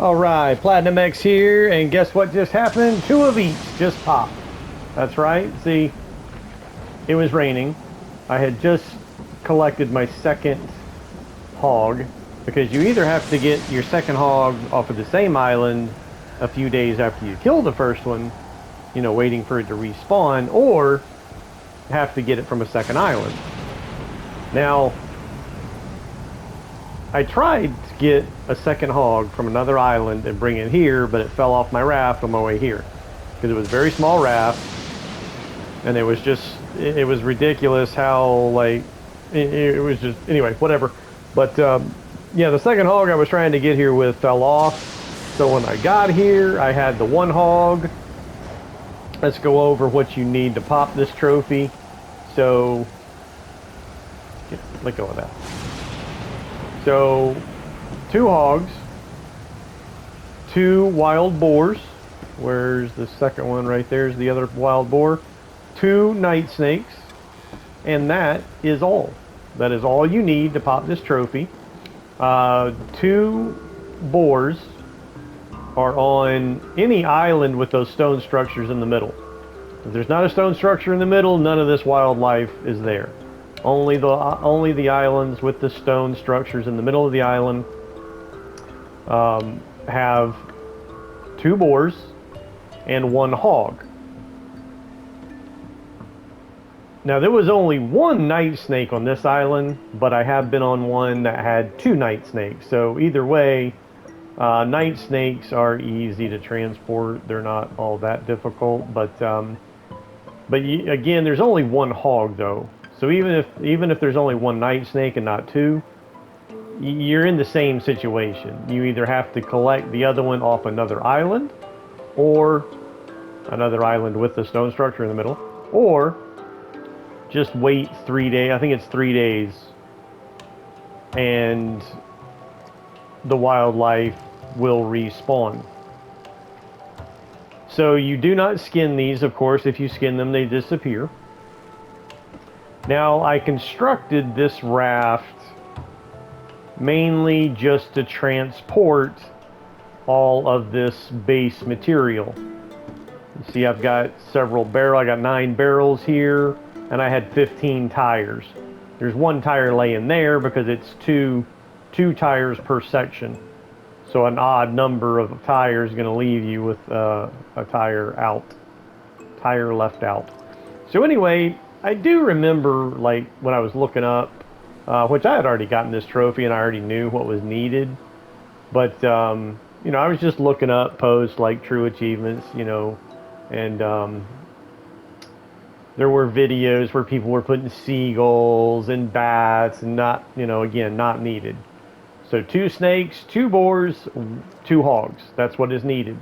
Alright, Platinum X here, and guess what just happened? Two of each just popped. That's right, see, it was raining. I had just collected my second hog, because you either have to get your second hog off of the same island a few days after you kill the first one, you know, waiting for it to respawn, or have to get it from a second island. Now, I tried to get a second hog from another island and bring it here, but it fell off my raft on my way here. Because it was a very small raft, and it was ridiculous how, like, it was just, anyway, whatever. But, yeah, the second hog I was trying to get here with fell off. So when I got here, I had the one hog. Let's go over what you need to pop this trophy. So, let go of that. So, 2 hogs, 2 wild boars. Where's the second one? Right there's the other wild boar. 2 night snakes, and that is all. That is all you need to pop this trophy. 2 boars are on any island with those stone structures in the middle. If there's not a stone structure in the middle, none of this wildlife is there. Only the islands with the stone structures in the middle of the island have 2 boars and 1 hog. Now there was only 1 night snake on this island, but I have been on one that had 2 night snakes. So either way, night snakes are easy to transport. They're not all that difficult, but again, there's only 1 hog though. So even if there's only 1 night snake and not 2, you're in the same situation. You either have to collect the other one off another island, or another island with the stone structure in the middle, or just wait 3 days. I think it's 3 days, and the wildlife will respawn. So you do not skin these, of course. If you skin them, they disappear. Now, I constructed this raft mainly just to transport all of this base material. You see, I've got several barrels. I got 9 barrels here, and I had 15 tires. There's 1 tire laying there because it's two tires per section. So an odd number of tires is going to leave you with a tire left out. So anyway, I do remember, like, when I was looking up, which I had already gotten this trophy and I already knew what was needed. But, you know, I was just looking up posts like true achievements, you know, and there were videos where people were putting seagulls and bats and not, you know, again, not needed. So 2 snakes, 2 boars, 2 hogs. That's what is needed.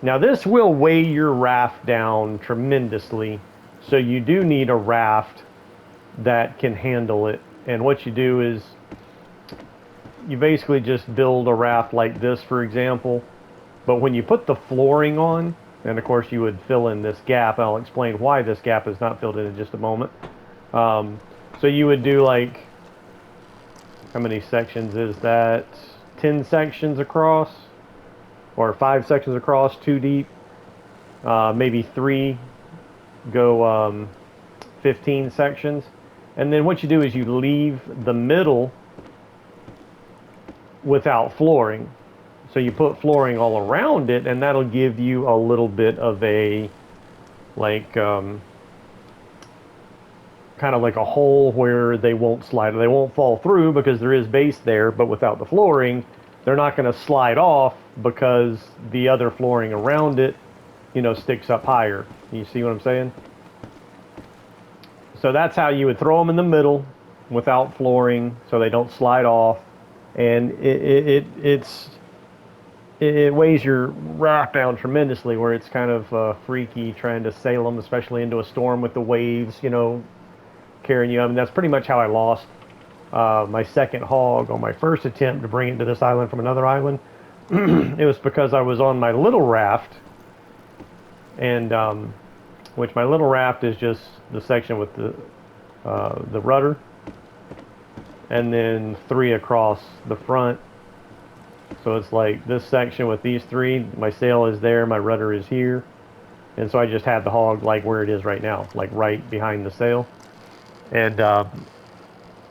Now this will weigh your raft down tremendously. So you do need a raft that can handle it. And what you do is you basically just build a raft like this, for example. But when you put the flooring on, and of course you would fill in this gap. I'll explain why this gap is not filled in just a moment. So you would do, like, how many sections is that? 10 sections across, or 5 sections across, 2 deep, maybe 3 go 15 sections. And then what you do is you leave the middle without flooring. So you put flooring all around it, and that'll give you a little bit of a, like, kind of like a hole where they won't slide. They won't fall through because there is base there, but without the flooring, they're not going to slide off because the other flooring around it, you know, sticks up higher. You see what I'm saying? So that's how you would throw them in the middle without flooring so they don't slide off. And it weighs your raft down tremendously, where it's kind of freaky trying to sail them, especially into a storm with the waves, you know, carrying you. I mean, that's pretty much how I lost my second hog on my first attempt to bring it to this island from another island. It was because I was on my little raft, and which my little raft is just the section with the rudder, and then 3 across the front. So it's like this section with these three, my sail is there, my rudder is here. And so I just had the hog like where it is right now, like right behind the sail. And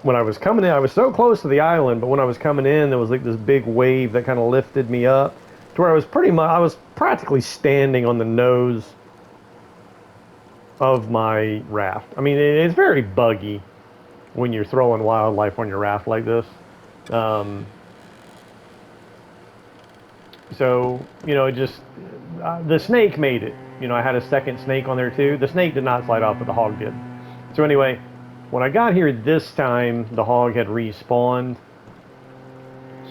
when I was coming in, I was so close to the island, but when I was coming in, there was like this big wave that kind of lifted me up to where I was practically standing on the nose of my raft. I mean, it's very buggy when you're throwing wildlife on your raft like this. Um, so, you know, the snake made it. You know, I had a second snake on there too. The snake did not slide off, but the hog did. So anyway, when I got here this time, the hog had respawned.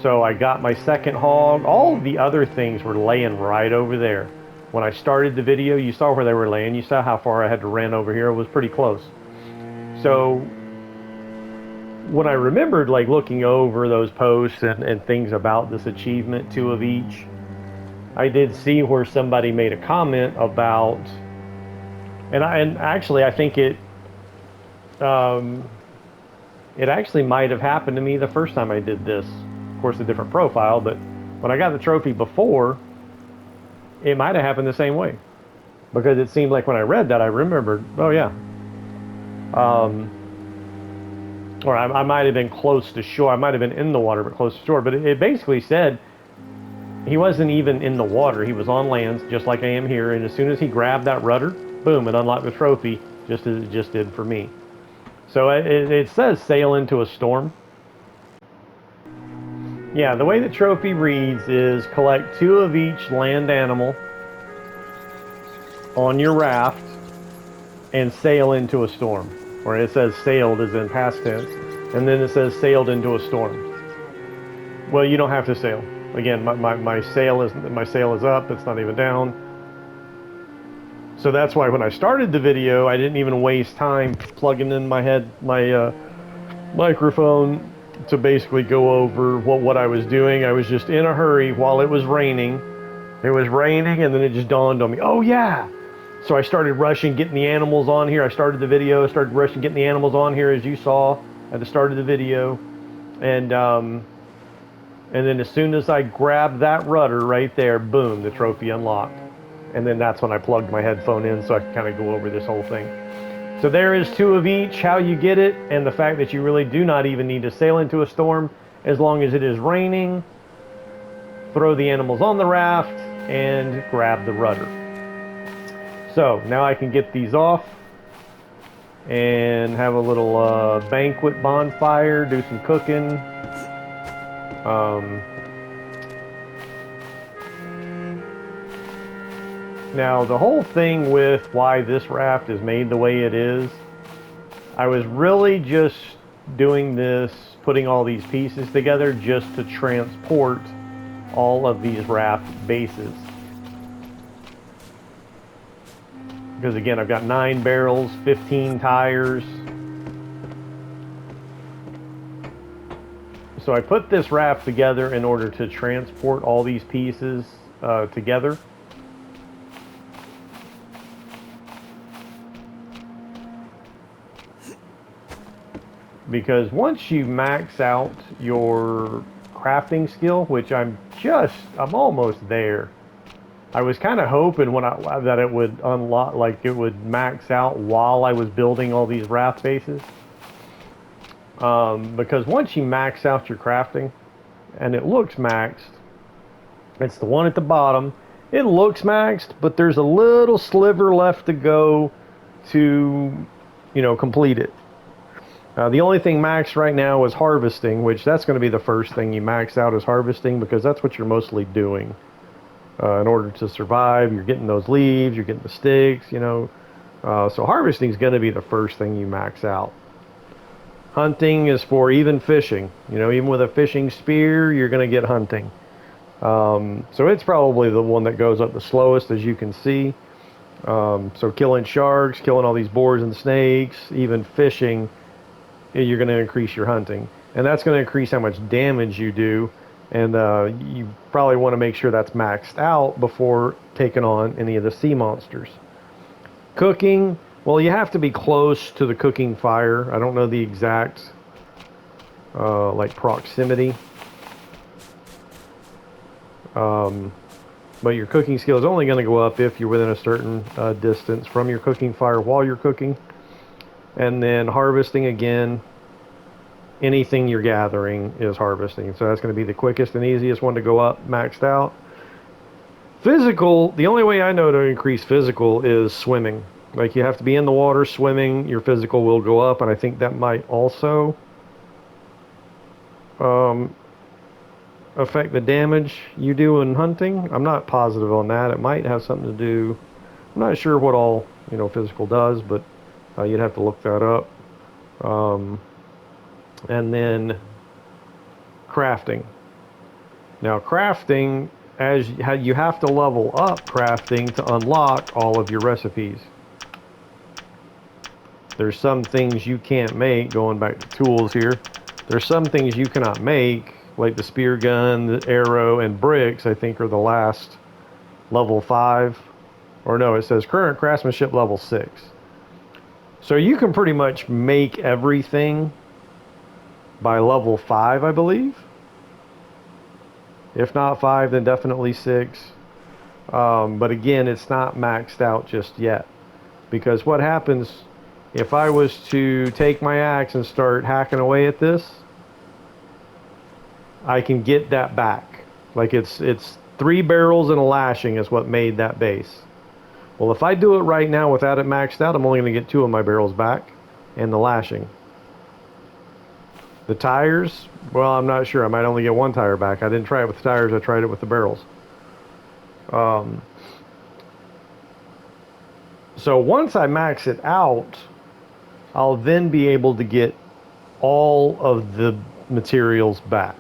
So I got my second hog. All of the other things were laying right over there. When I started the video, you saw where they were laying. You saw how far I had to run over here. It was pretty close. So when I remembered like looking over those posts and things about this achievement, 2 of each, I did see where somebody made a comment about, and actually I think it actually might have happened to me the first time I did this. Of course, a different profile, but when I got the trophy before, it might have happened the same way, because it seemed like when I read that, I remembered, oh yeah. Or I might have been close to shore. I might have been in the water, but close to shore. But it basically said he wasn't even in the water. He was on land, just like I am here. And as soon as he grabbed that rudder, boom, it unlocked the trophy, just as it just did for me. So it says sail into a storm. Yeah, the way the trophy reads is collect 2 of each land animal on your raft and sail into a storm. Or it says sailed as in past tense, and then it says sailed into a storm. Well, you don't have to sail. Again, my sail is up. It's not even down. So that's why when I started the video, I didn't even waste time plugging in my microphone to basically go over what I was doing. I was just in a hurry while it was raining. It was raining, and then it just dawned on me, oh yeah. So I started rushing, getting the animals on here. I started the video, started rushing, getting the animals on here, as you saw at the start of the video. And then as soon as I grabbed that rudder right there, boom, the trophy unlocked. And then that's when I plugged my headphone in so I could kind of go over this whole thing. So there is 2 of each, how you get it, and the fact that you really do not even need to sail into a storm as long as it is raining. Throw the animals on the raft and grab the rudder. So now I can get these off and have a little banquet bonfire, do some cooking. Now the whole thing with why this raft is made the way it is, I was really just doing this, putting all these pieces together just to transport all of these raft bases. Because again, I've got 9 barrels, 15 tires. So I put this raft together in order to transport all these pieces together. Because once you max out your crafting skill, which I'm almost there. I was kind of hoping that it would unlock, like it would max out while I was building all these raft bases. Because once you max out your crafting, and it looks maxed, it's the one at the bottom, it looks maxed, but there's a little sliver left to go to, complete it. The only thing maxed right now is harvesting, which that's going to be the first thing you max out is harvesting, because that's what you're mostly doing. In order to survive, you're getting those leaves, you're getting the sticks, so harvesting is going to be the first thing you max out. Hunting is for even fishing. Even with a fishing spear, you're going to get hunting. So it's probably the one that goes up the slowest, as you can see. So killing sharks, killing all these boars and snakes, even fishing, you're going to increase your hunting. And that's going to increase how much damage you do. And you probably want to make sure that's maxed out before taking on any of the sea monsters. Cooking, well, you have to be close to the cooking fire. I don't know the exact proximity. But your cooking skill is only going to go up if you're within a certain distance from your cooking fire while you're cooking. And then harvesting again, anything you're gathering is harvesting. So that's going to be the quickest and easiest one to go up, maxed out. Physical, the only way I know to increase physical is swimming. Like you have to be in the water swimming, your physical will go up, and I think that might also affect the damage you do in hunting. I'm not positive on that. It might have something to do. I'm not sure what all physical does, but you'd have to look that up. And then crafting. Now crafting, you have to level up crafting to unlock all of your recipes. There's some things you can't make, going back to tools here. There's some things you cannot make, like the spear gun, the arrow, and bricks, I think are the last level 5. Or no, it says current craftsmanship level 6. So you can pretty much make everything by level 5, I believe. If not 5, then definitely 6. But again, it's not maxed out just yet. Because what happens if I was to take my axe and start hacking away at this, I can get that back. Like it's 3 barrels and a lashing is what made that base. Well, if I do it right now without it maxed out, I'm only going to get 2 of my barrels back and the lashing. The tires, well, I'm not sure. I might only get 1 tire back. I didn't try it with the tires. I tried it with the barrels. So once I max it out, I'll then be able to get all of the materials back.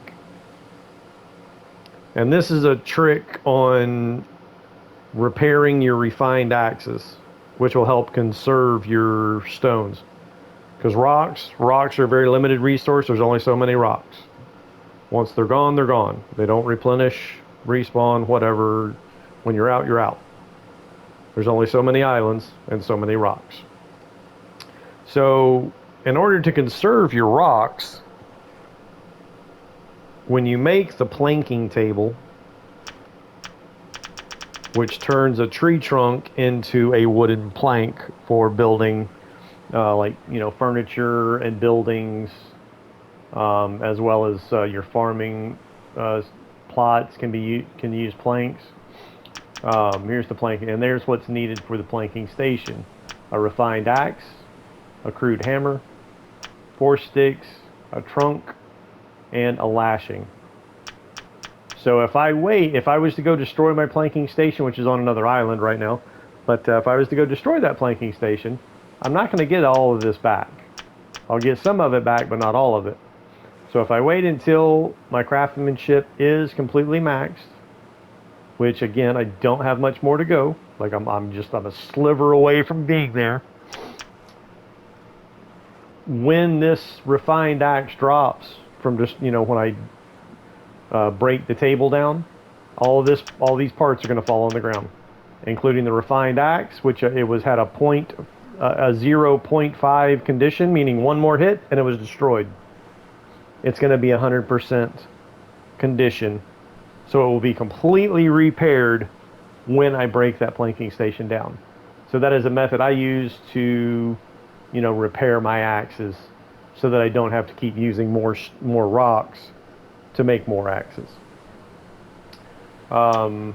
And this is a trick on repairing your refined axes, which will help conserve your stones. Because rocks are a very limited resource. There's only so many rocks. Once they're gone, they're gone. They don't replenish, respawn, whatever. When you're out, you're out. There's only so many islands and so many rocks. So in order to conserve your rocks, when you make the planking table, which turns a tree trunk into a wooden plank for building furniture and buildings, as well as your farming plots can use planks. Here's the planking, and there's what's needed for the planking station: a refined axe, a crude hammer, 4 sticks, a trunk, and a lashing. So if I was to go destroy my planking station, which is on another island right now, but if I was to go destroy that planking station, I'm not going to get all of this back. I'll get some of it back, but not all of it. So if I wait until my craftsmanship is completely maxed, which again, I don't have much more to go. Like I'm a sliver away from being there. When this refined axe drops from just, when I break the table down, all these parts are going to fall on the ground, including the refined axe, which had a 0.5 condition, meaning 1 more hit and it was destroyed. It's going to be 100% condition, so it will be completely repaired when I break that planking station down. So that is a method I use to, repair my axes, so that I don't have to keep using more rocks to make more axes. I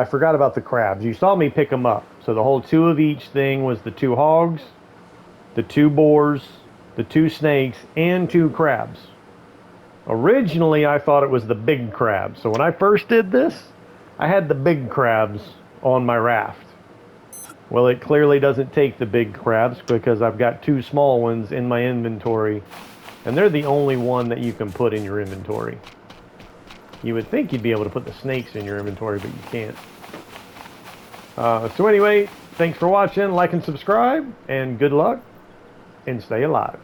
forgot about the crabs. You saw me pick them up. So the whole 2 of each thing was the 2 hogs, the 2 boars, the 2 snakes, and 2 crabs. Originally, I thought it was the big crabs. So when I first did this, I had the big crabs on my raft. Well, it clearly doesn't take the big crabs because I've got 2 small ones in my inventory, and they're the only one that you can put in your inventory. You would think you'd be able to put the snakes in your inventory, but you can't. So anyway, thanks for watching. Like and subscribe, and good luck, and stay alive.